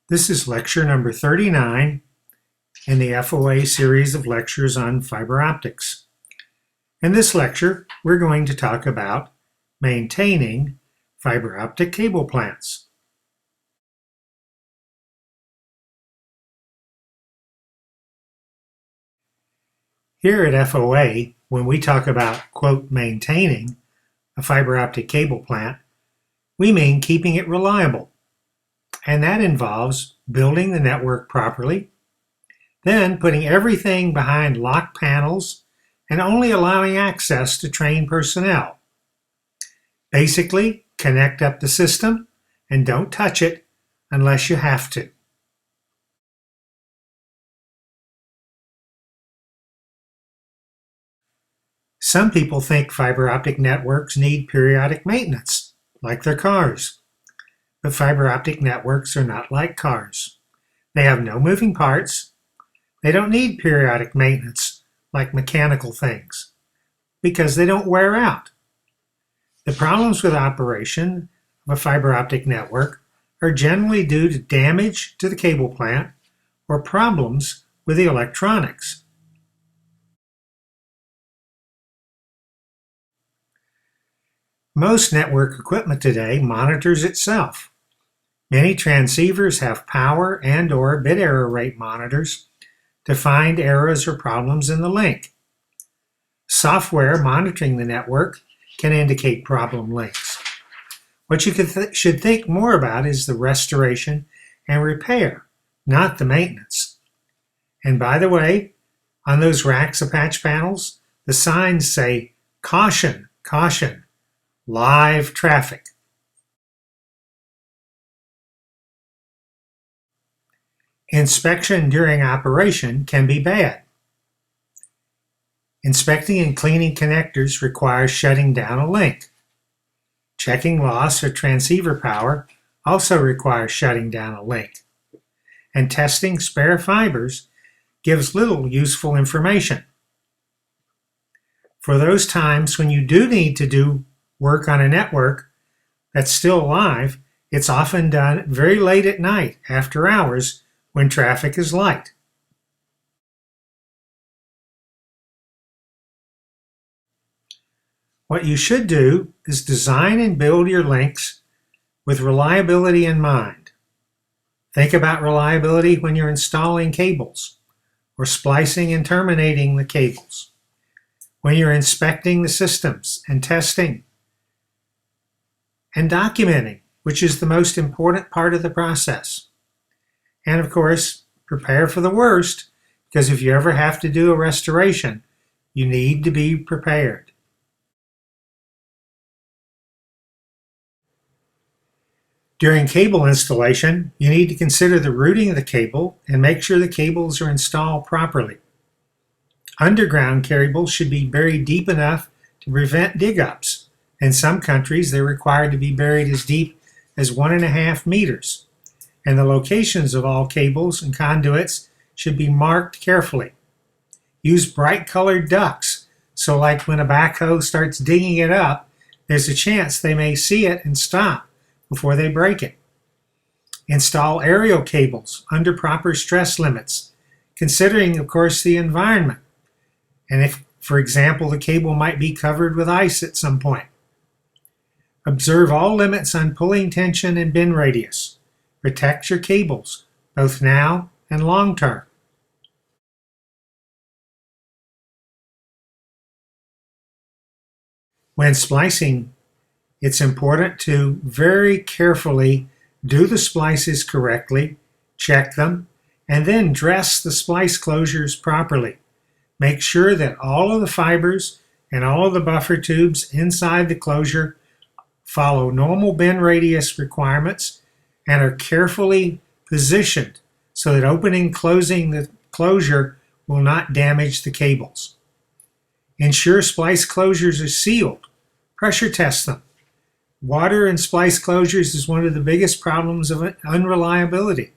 This is lecture number 39 in the FOA series of lectures on fiber optics. In this lecture, we're going to talk about maintaining fiber optic cable plants. Here at FOA, when we talk about, quote, maintaining a fiber optic cable plant, we mean keeping it reliable. And that involves building the network properly, then putting everything behind locked panels and only allowing access to trained personnel. Basically, connect up the system and don't touch it unless you have to. Some people think fiber optic networks need periodic maintenance, like their cars. But fiber optic networks are not like cars. They have no moving parts. They don't need periodic maintenance like mechanical things because they don't wear out. The problems with operation of a fiber optic network are generally due to damage to the cable plant or problems with the electronics. Most network equipment today monitors itself. Many transceivers have power and/or bit error rate monitors to find errors or problems in the link. Software monitoring the network can indicate problem links. What you should think more about is the restoration and repair, not the maintenance. And by the way, on those racks of patch panels, the signs say, "Caution, caution, live traffic." Inspection during operation can be bad. Inspecting and cleaning connectors requires shutting down a link. Checking loss or transceiver power also requires shutting down a link. And testing spare fibers gives little useful information. For those times when you do need to do work on a network that's still alive, it's often done very late at night, after hours, when traffic is light. What you should do is design and build your links with reliability in mind. Think about reliability when you're installing cables or splicing and terminating the cables, when you're inspecting the systems and testing and documenting, which is the most important part of the process. And of course, prepare for the worst, because if you ever have to do a restoration, you need to be prepared. During cable installation, you need to consider the routing of the cable and make sure the cables are installed properly. Underground cables should be buried deep enough to prevent dig-ups. In some countries, they're required to be buried as deep as 1.5 meters. And the locations of all cables and conduits should be marked carefully. Use bright colored ducts, so like when a backhoe starts digging it up, there's a chance they may see it and stop before they break it. Install aerial cables under proper stress limits, considering, of course, the environment. And if, for example, the cable might be covered with ice at some point. Observe all limits on pulling tension and bend radius. Protect your cables, both now and long term. When splicing, it's important to very carefully do the splices correctly, check them, and then dress the splice closures properly. Make sure that all of the fibers and all of the buffer tubes inside the closure follow normal bend radius requirements and are carefully positioned so that opening and closing the closure will not damage the cables. Ensure splice closures are sealed. Pressure test them. Water in splice closures is one of the biggest problems of unreliability.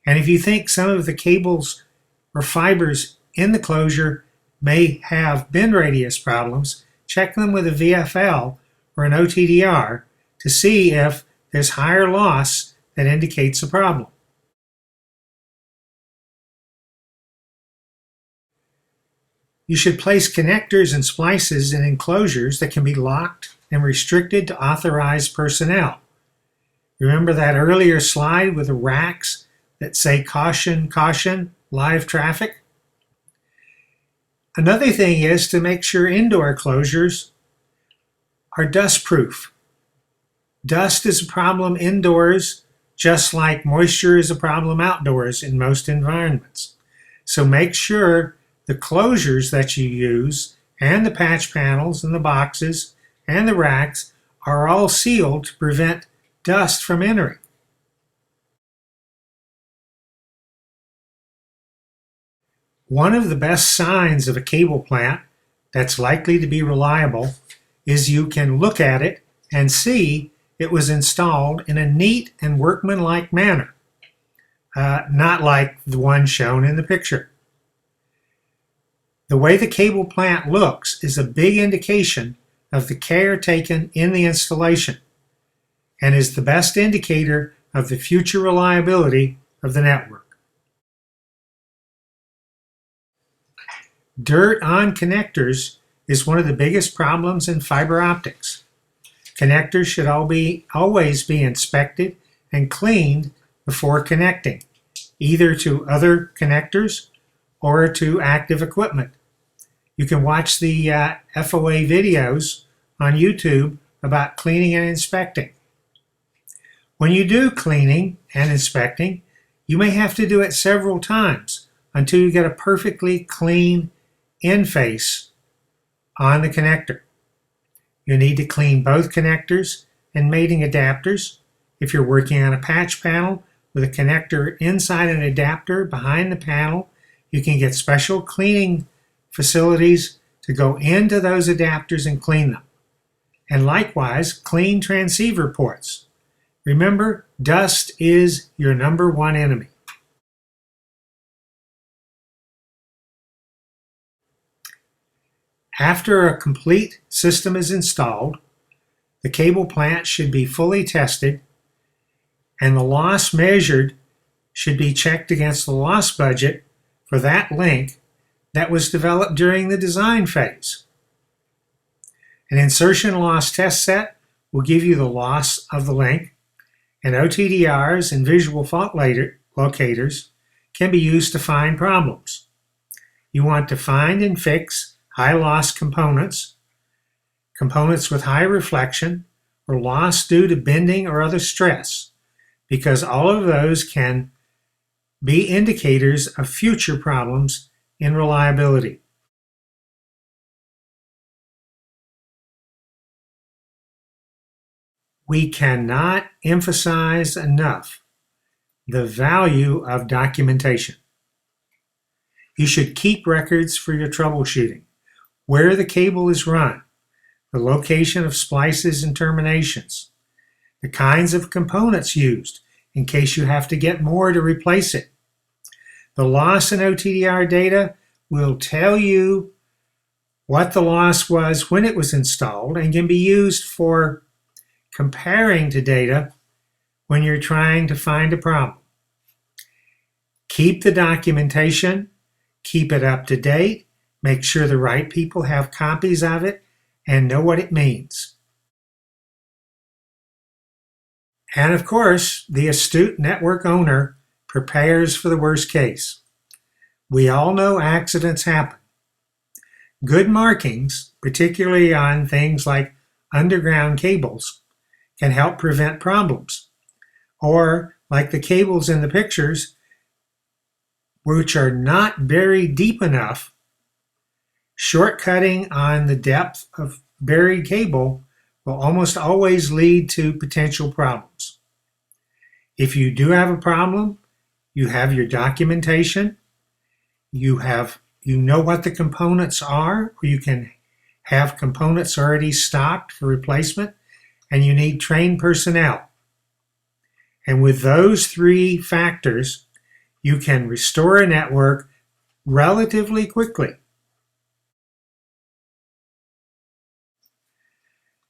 And if you think some of the cables or fibers in the closure may have bend radius problems, check them with a VFL or an OTDR to see if there's higher loss that indicates a problem. You should place connectors and splices in enclosures that can be locked and restricted to authorized personnel. Remember that earlier slide with the racks that say caution, caution, live traffic? Another thing is to make sure indoor closures are dust-proof. Dust is a problem indoors, just like moisture is a problem outdoors in most environments. So make sure the closures that you use and the patch panels and the boxes and the racks are all sealed to prevent dust from entering. One of the best signs of a cable plant that's likely to be reliable is you can look at it and see it was installed in a neat and workmanlike manner, not like the one shown in the picture. The way the cable plant looks is a big indication of the care taken in the installation and is the best indicator of the future reliability of the network. Dirt on connectors is one of the biggest problems in fiber optics. Connectors should always be inspected and cleaned before connecting, either to other connectors or to active equipment. You can watch the FOA videos on YouTube about cleaning and inspecting. When you do cleaning and inspecting, you may have to do it several times until you get a perfectly clean in-face on the connector. You need to clean both connectors and mating adapters. If you're working on a patch panel with a connector inside an adapter behind the panel, you can get special cleaning facilities to go into those adapters and clean them. And likewise, clean transceiver ports. Remember, dust is your number one enemy. After a complete system is installed, the cable plant should be fully tested and the loss measured should be checked against the loss budget for that link that was developed during the design phase. An insertion loss test set will give you the loss of the link, and OTDRs and visual fault locators can be used to find problems. You want to find and fix high loss components, components with high reflection, or loss due to bending or other stress, because all of those can be indicators of future problems in reliability. We cannot emphasize enough the value of documentation. You should keep records for your troubleshooting, where the cable is run, the location of splices and terminations, the kinds of components used in case you have to get more to replace it. The loss in OTDR data will tell you what the loss was when it was installed and can be used for comparing to data when you're trying to find a problem. Keep the documentation, keep it up to date, make sure the right people have copies of it and know what it means. And of course, the astute network owner prepares for the worst case. We all know accidents happen. Good markings, particularly on things like underground cables, can help prevent problems. Or, like the cables in the pictures, which are not buried deep enough, shortcutting on the depth of buried cable will almost always lead to potential problems. If you do have a problem, you have your documentation, you know what the components are, or you can have components already stocked for replacement, and you need trained personnel. And with those three factors, you can restore a network relatively quickly.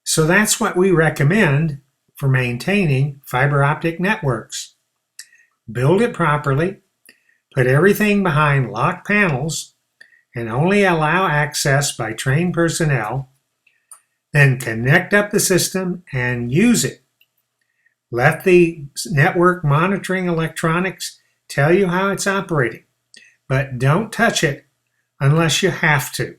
So that's what we recommend for maintaining fiber optic networks. Build it properly, put everything behind locked panels, and only allow access by trained personnel. Then connect up the system and use it. Let the network monitoring electronics tell you how it's operating, but don't touch it unless you have to.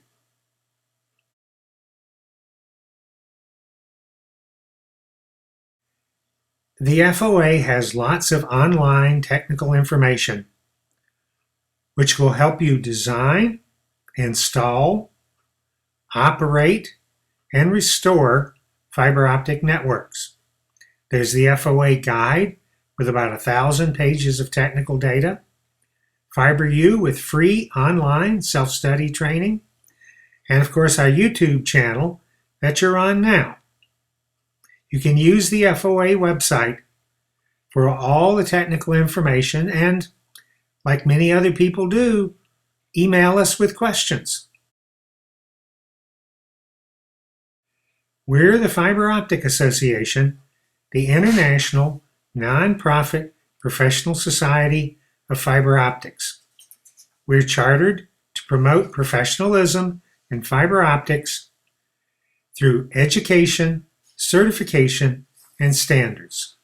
The FOA has lots of online technical information, which will help you design, install, operate, and restore fiber optic networks. There's the FOA guide with about 1,000 pages of technical data, FiberU with free online self-study training, and of course our YouTube channel that you're on now. You can use the FOA website for all the technical information and, like many other people do, email us with questions. We're the Fiber Optic Association, the international nonprofit professional society of fiber optics. We're chartered to promote professionalism in fiber optics through education, certification, and standards.